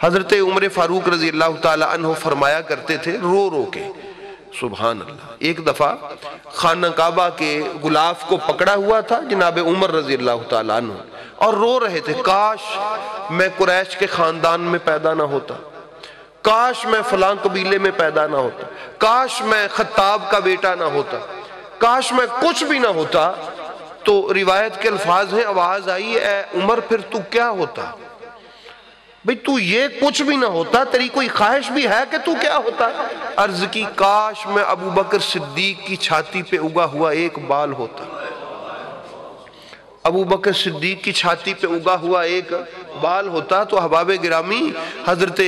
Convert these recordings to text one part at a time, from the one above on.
حضرت عمر فاروق رضی اللہ تعالی عنہ فرمایا کرتے تھے رو رو کے، سبحان اللہ، ایک دفعہ خانہ کعبہ کے غلاف کو پکڑا ہوا تھا جناب عمر رضی اللہ تعالی عنہ، اور رو رہے تھے، کاش میں قریش کے خاندان میں پیدا نہ ہوتا، کاش میں فلاں قبیلے میں پیدا نہ ہوتا، کاش میں خطاب کا بیٹا نہ ہوتا، کاش میں کچھ بھی نہ ہوتا۔ تو روایت کے الفاظ ہیں، آواز آئی، اے عمر پھر تو کیا ہوتا؟ بھئی تو یہ کچھ بھی نہ ہوتا، تیری کوئی خواہش بھی ہے کہ تو کیا ہوتا؟ عرض کی، کاش میں ابو بکر صدیق کی چھاتی پہ اگا ہوا ایک بال ہوتا، ابو بکر صدیق کی چھاتی پہ اگا ہوا ایک بال ہوتا۔ تو احباب گرامی، حضرت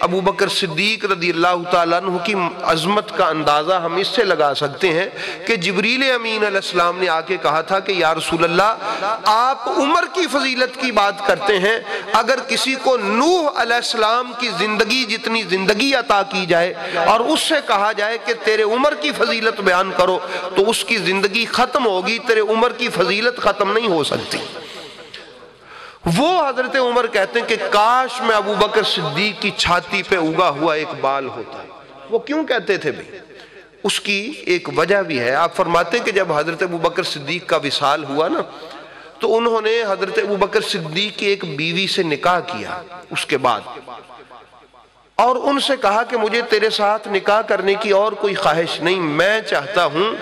ابو بکر صدیق رضی اللہ تعالیٰ عنہ کی عظمت کا اندازہ ہم اس سے لگا سکتے ہیں کہ جبریل امین علیہ السلام نے آ کے کہا تھا کہ یا رسول اللہ، آپ عمر کی فضیلت کی بات کرتے ہیں، اگر کسی کو نوح علیہ السلام کی زندگی جتنی زندگی عطا کی جائے اور اس سے کہا جائے کہ تیرے عمر کی فضیلت بیان کرو، تو اس کی زندگی ختم ہوگی، تیرے عمر کی فضیلت ختم نہیں ہو سکتی۔ وہ حضرت عمر کہتے ہیں کہ کاش میں ابو بکر صدیق کی چھاتی پہ اگا ہوا ایک بال ہوتا۔ وہ کیوں کہتے تھے بھئی؟ اس کی ایک وجہ بھی ہے۔ آپ فرماتے ہیں کہ جب حضرت ابو بکر صدیق کا وصال ہوا نا، تو انہوں نے حضرت ابو بکر صدیق کی ایک بیوی سے نکاح کیا اس کے بعد، اور ان سے کہا کہ مجھے تیرے ساتھ نکاح کرنے کی اور کوئی خواہش نہیں، میں چاہتا ہوں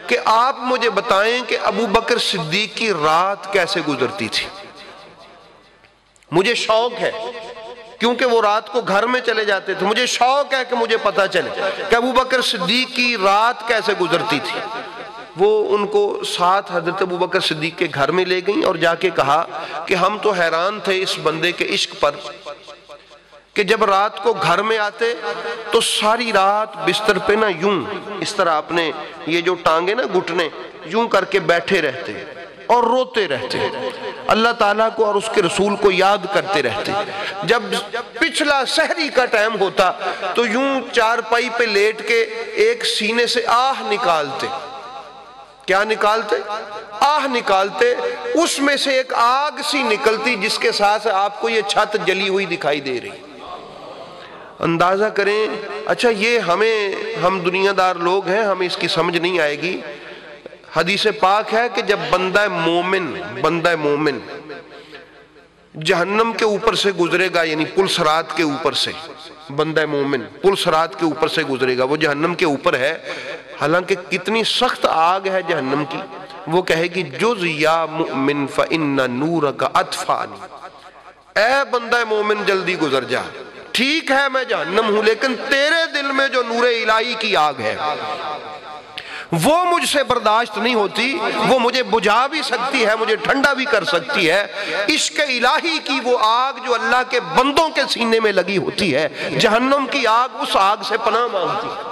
کہ آپ مجھے بتائیں کہ ابو بکر صدیق کی رات کیسے گزرتی تھی، مجھے شوق ہے، کیونکہ وہ رات کو گھر میں چلے جاتے تھے، مجھے شوق ہے کہ مجھے پتا چلے کہ ابو بکر صدیق کی رات کیسے گزرتی تھی۔ وہ ان کو ساتھ حضرت ابو بکر صدیق کے گھر میں لے گئیں اور جا کے کہا کہ ہم تو حیران تھے اس بندے کے عشق پر کہ جب رات کو گھر میں آتے تو ساری رات بستر پہ نہ یوں اس طرح اپنے یہ جو ٹانگیں نا گھٹنے یوں کر کے بیٹھے رہتے اور روتے رہتے، اللہ تعالیٰ کو اور اس کے رسول کو یاد کرتے رہتے۔ جب پچھلا سحری کا ٹائم ہوتا تو یوں چارپائی پہ لیٹ کے ایک سینے سے آہ نکالتے۔ کیا نکالتے؟ آہ نکالتے۔ اس میں سے ایک آگ سی نکلتی جس کے ساتھ آپ کو یہ چھت جلی ہوئی دکھائی دے رہی۔ اندازہ کریں، اچھا یہ ہم دنیا دار لوگ ہیں، ہمیں اس کی سمجھ نہیں آئے گی۔ حدیث پاک ہے کہ جب بندہ مومن جہنم کے اوپر سے گزرے گا، یعنی پل صراط کے اوپر سے، بندہ مومن پل صراط کے اوپر سے گزرے گا، وہ جہنم کے اوپر ہے، حالانکہ کتنی سخت آگ ہے جہنم کی، وہ کہے گی جز یا مؤمن فإن نورک اطفانی، اے بندہ مومن جلدی گزر جا، ٹھیک ہے میں جہنم ہوں لیکن تیرے دل میں جو نور الہی کی آگ ہے وہ مجھ سے برداشت نہیں ہوتی، وہ مجھے بجھا بھی سکتی ہے، مجھے ٹھنڈا بھی کر سکتی ہے۔ عشق الہی کی وہ آگ جو اللہ کے بندوں کے سینے میں لگی ہوتی ہے، جہنم کی آگ اس آگ سے پناہ مانگتی ہے۔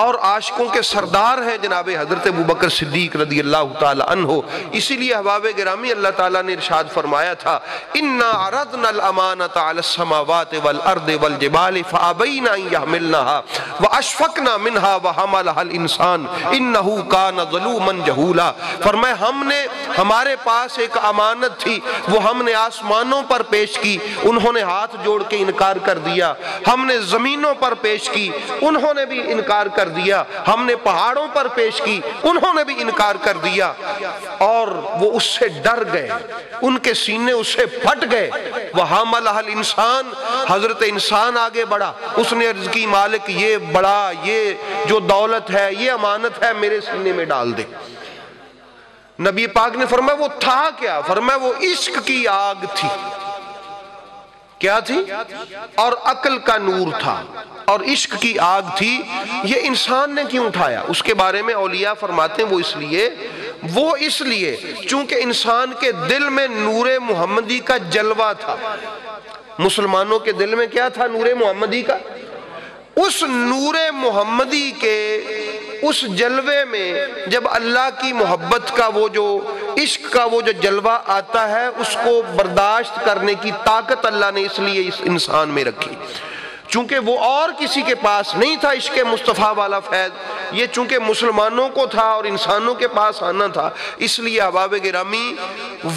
اور عاشقوں کے سردار ہیں جناب حضرت ابوبکر صدیق رضی اللہ تعالی عنہ۔ اسی لیے احباب گرامی اللہ تعالیٰ نے ارشاد فرمایا تھا اِنَّا عَرَضْنَا الْأَمَانَةَ عَلَى السَّمَاوَاتِ وَالْأَرْضِ وَالْجِبَالِ فَأَبَيْنَ أَن يَحْمِلْنَهَا وَأَشْفَقْنَا مِنْهَا وَحَمَلَهَا الْإِنسَانُ إِنَّهُ كَانَ ظَلُومًا جَهُولًا۔ فرمایا ہمارے پاس ایک امانت تھی، وہ ہم نے آسمانوں پر پیش کی، انہوں نے ہاتھ جوڑ کے انکار کر دیا، ہم نے زمینوں پر پیش کی، انہوں نے بھی انکار کر دیا، ہم نے پہاڑوں پر پیش کی، انہوں نے بھی انکار کر دیا، اور وہ اس سے ڈر گئے، ان کے سینے اس سے پھٹ گئے۔ وَحَمَلَهَا الْإِنسَانُ، حضرت انسان آگے بڑھا، اس نے عرض کی مالک یہ بڑا، یہ جو دولت ہے، یہ امانت ہے، میرے سینے میں ڈال دے۔ نبی پاک نے فرمایا وہ تھا کیا؟ فرمایا وہ عشق کی آگ تھی۔ کیا تھی؟ اور عقل کا نور تھا اور عشق کی آگ تھی۔ یہ انسان نے کیوں اٹھایا؟ اس کے بارے میں اولیاء فرماتے ہیں وہ اس لیے چونکہ انسان کے دل میں نور محمدی کا جلوہ تھا۔ مسلمانوں کے دل میں کیا تھا؟ نور محمدی کا۔ اس نور محمدی کے اس جلوے میں جب اللہ کی محبت کا وہ جو عشق کا وہ جو جلوہ آتا ہے، اس کو برداشت کرنے کی طاقت اللہ نے اس لیے اس انسان میں رکھی، چونکہ وہ اور کسی کے پاس نہیں تھا عشق مصطفیٰ والا فیض، یہ چونکہ مسلمانوں کو تھا اور انسانوں کے پاس آنا تھا، اس لیے احباب گرامی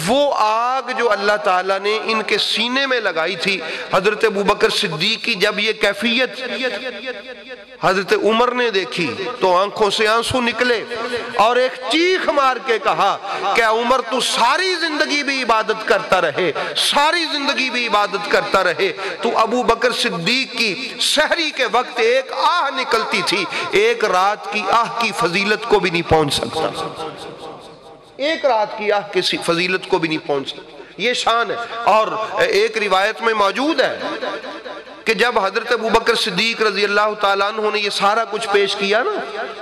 وہ آگ جو اللہ تعالیٰ نے ان کے سینے میں لگائی تھی، حضرت ابوبکر صدیق کی جب یہ کیفیت حضرت عمر نے دیکھی تو آنکھوں سے آنسو نکلے اور ایک چیخ مار کے کہا کہ عمر تو ساری زندگی بھی عبادت کرتا رہے، ساری زندگی بھی عبادت کرتا رہے، تو ابو بکر صدیق کی سحری کے وقت ایک آہ نکلتی تھی، ایک رات کی آہ کی فضیلت کو بھی نہیں پہنچ سکتا، ایک رات کی آہ کی فضیلت کو بھی نہیں پہنچ سکتا، یہ شان ہے۔ اور ایک روایت میں موجود ہے کہ جب حضرت ابوبکر صدیق رضی اللہ تعالیٰ عنہ نے یہ سارا کچھ پیش کیا نا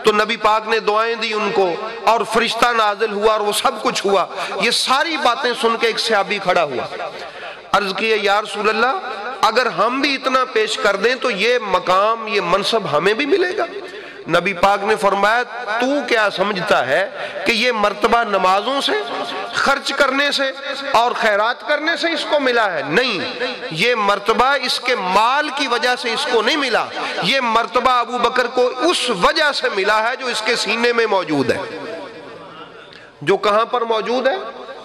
تو نبی پاک نے دعائیں دی ان کو اور فرشتہ نازل ہوا اور وہ سب کچھ ہوا، یہ ساری باتیں سن کے ایک صحابی کھڑا ہوا، عرض کیا یا رسول اللہ اگر ہم بھی اتنا پیش کر دیں تو یہ مقام یہ منصب ہمیں بھی ملے گا؟ نبی پاک نے فرمایا تو کیا سمجھتا ہے کہ یہ مرتبہ نمازوں سے، خرچ کرنے سے اور خیرات کرنے سے اس کو ملا ہے؟ نہیں، یہ مرتبہ اس کے مال کی وجہ سے اس کو نہیں ملا، یہ مرتبہ ابو بکر کو اس وجہ سے ملا ہے جو اس کے سینے میں موجود ہے۔ جو کہاں پر موجود ہے؟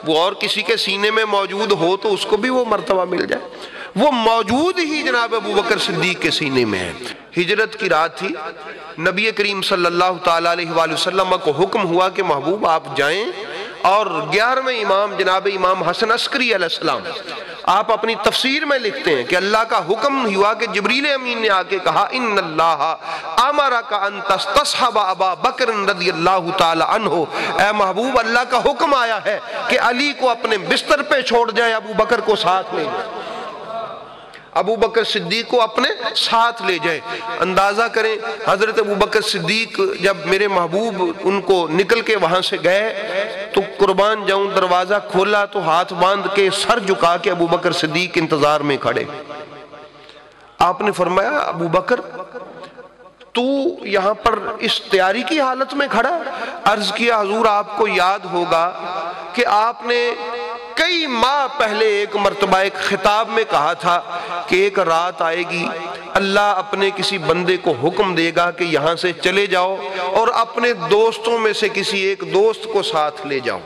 وہ اور کسی کے سینے میں موجود ہو تو اس کو بھی وہ مرتبہ مل جائے، وہ موجود ہی جناب ابو بکر صدیق کے سینے میں ہے۔ ہجرت کی رات تھی، نبی کریم صلی اللہ تعالیٰ علیہ وآلہ وسلم کو حکم ہوا کہ محبوب آپ جائیں اور 11ویں امام جناب امام حسن عسکری علیہ السلام آپ اپنی تفسیر میں لکھتے ہیں کہ اللہ کا حکم ہوا کہ جبریل امین نے آ کے کہا ان اللہ امرک ان تستصحب ابا بکر رضی اللہ تعالی عنہ، اے محبوب اللہ کا حکم آیا ہے کہ علی کو اپنے بستر پہ چھوڑ جائے، ابو بکر کو ساتھ لے جائے، ابو بکر صدیق کو اپنے ساتھ لے جائے۔ اندازہ کریں حضرت ابو بکر صدیق جب میرے محبوب ان کو نکل کے وہاں سے گئے تو قربان جاؤں دروازہ کھولا تو ہاتھ باندھ کے سر جھکا کے ابو بکر صدیق انتظار میں کھڑے۔ آپ نے فرمایا ابو بکر تو یہاں پر اس تیاری کی حالت میں کھڑا؟ عرض کیا حضور آپ کو یاد ہوگا کہ آپ نے کئی ماہ پہلے ایک مرتبہ ایک خطاب میں کہا تھا کہ ایک رات آئے گی اللہ اپنے کسی بندے کو حکم دے گا کہ یہاں سے چلے جاؤ اور اپنے دوستوں میں سے کسی ایک دوست کو ساتھ لے جاؤ۔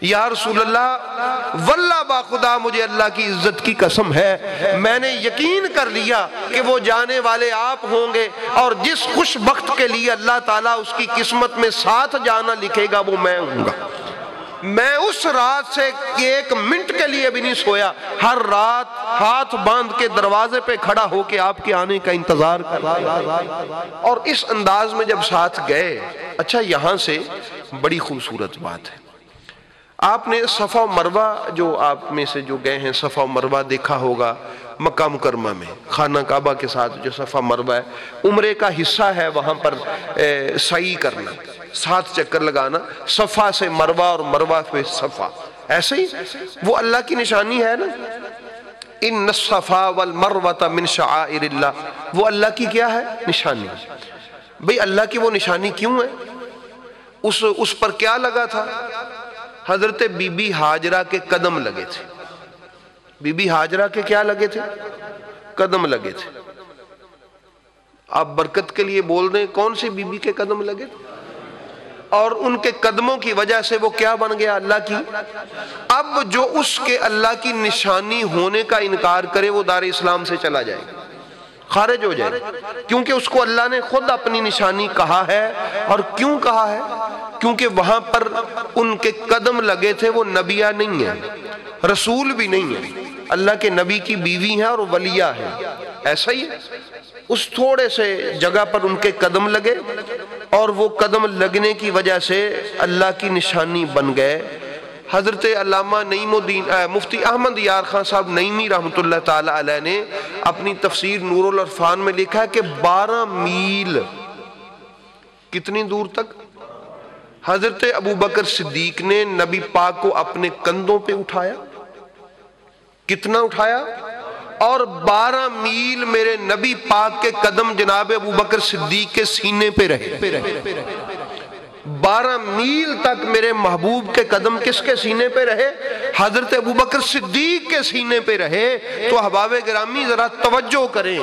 یا رسول اللہ واللہ با خدا مجھے اللہ کی عزت کی قسم ہے میں نے یقین کر لیا کہ وہ جانے والے آپ ہوں گے اور جس خوش بخت کے لیے اللہ تعالیٰ اس کی قسمت میں ساتھ جانا لکھے گا وہ میں ہوں گا۔ میں اس رات سے ایک منٹ کے لیے بھی نہیں سویا، ہر رات ہاتھ باندھ کے دروازے پہ کھڑا ہو کے آپ کے آنے کا انتظار کر اور اس انداز میں جب ساتھ گئے۔ اچھا یہاں سے بڑی خوبصورت بات ہے، آپ نے صفا و مروہ جو آپ میں سے جو گئے ہیں صفا و مروہ دیکھا ہوگا، مکہ مکرمہ میں خانہ کعبہ کے ساتھ جو صفا مروہ ہے عمرے کا حصہ ہے، وہاں پر سعی کرنا، 7 چکر لگانا، صفا سے مروہ اور مروہ سے صفا، ایسے ہی وہ اللہ کی نشانی ہے نا، ان الصفا والمروہ من شعائر اللہ، وہ اللہ کی کیا ہے نشانی۔ بھئی اللہ کی وہ نشانی کیوں ہے؟ اس پر کیا لگا تھا؟ حضرت بی بی ہاجرہ کے قدم لگے تھے، بی بی ہاجرہ کے کیا لگے تھے؟ قدم لگے تھے۔ آپ برکت کے لیے بول دیں کون سی بی بی کے قدم لگے تھے؟ اور ان کے قدموں کی وجہ سے وہ کیا بن گیا؟ اللہ کی۔ اب جو اس کے اللہ کی نشانی ہونے کا انکار کرے وہ دار اسلام سے چلا جائے گا، خارج ہو جائے، کیونکہ اس کو اللہ نے خود اپنی نشانی کہا ہے۔ اور کیوں کہا ہے؟ کیونکہ وہاں پر ان کے قدم لگے تھے، وہ نبیہ نہیں ہیں، رسول بھی نہیں ہیں، اللہ کے نبی کی بیوی ہیں اور ولیہ ہیں، ایسا ہی ہے۔ اس تھوڑے سے جگہ پر ان کے قدم لگے اور وہ قدم لگنے کی وجہ سے اللہ کی نشانی بن گئے۔ حضرت علامہ نعیم الدین مفتی احمد یار خان صاحب نعیمی رحمۃ اللہ تعالی علیہ نے اپنی تفسیر نور العرفان میں لکھا ہے کہ 12 میل، کتنی دور تک؟ حضرت ابو بکر صدیق نے نبی پاک کو اپنے کندھوں پہ اٹھایا، کتنا اٹھایا؟ اور 12 میل میرے نبی پاک کے قدم جناب ابو بکر صدیق کے سینے پہ رہے۔ 12 میل تک میرے محبوب کے قدم کس کے سینے پہ رہے؟ حضرت ابوبکر صدیق کے سینے پہ رہے۔ تو احباب گرامی ذرا توجہ کریں،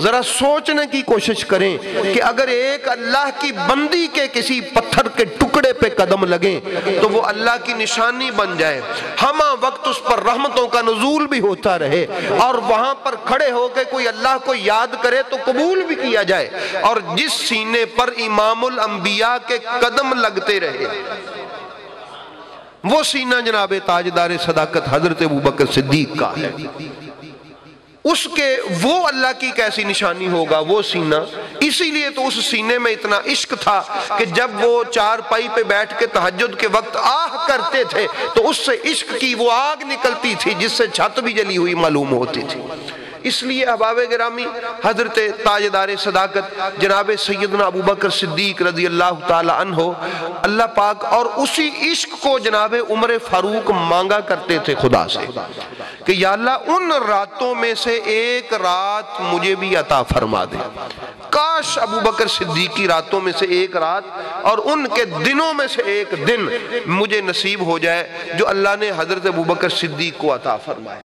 ذرا سوچنے کی کوشش کریں کہ اگر ایک اللہ کی بندی کے کسی پتھر کے ٹکڑے پہ قدم لگیں تو وہ اللہ کی نشانی بن جائے، ہمہ وقت اس پر رحمتوں کا نزول بھی ہوتا رہے، اور وہاں پر کھڑے ہو کے کوئی اللہ کو یاد کرے تو قبول بھی کیا جائے، اور جس سینے پر امام الانبیاء کے قدم لگتے رہے وہ سینہ جناب تاجدار صداقت حضرت ابوبکر صدیق کا ہے۔ اس کے وہ اللہ کی کیسی نشانی ہوگا وہ سینہ؟ اسی لیے تو اس سینے میں اتنا عشق تھا کہ جب وہ چار پائی پہ بیٹھ کے تہجد کے وقت آہ کرتے تھے تو اس سے عشق کی وہ آگ نکلتی تھی جس سے چھت بھی جلی ہوئی معلوم ہوتی تھی۔ اس لیے احباب گرامی حضرت تاجدار صداقت جناب سیدنا ابوبکر صدیق رضی اللہ تعالی عنہ اللہ پاک اور اسی عشق کو جناب عمر فاروق مانگا کرتے تھے خدا سے کہ یا اللہ ان راتوں میں سے ایک رات مجھے بھی عطا فرما دے، کاش ابوبکر صدیق کی راتوں میں سے ایک رات اور ان کے دنوں میں سے ایک دن مجھے نصیب ہو جائے جو اللہ نے حضرت ابوبکر صدیق کو عطا فرمائے۔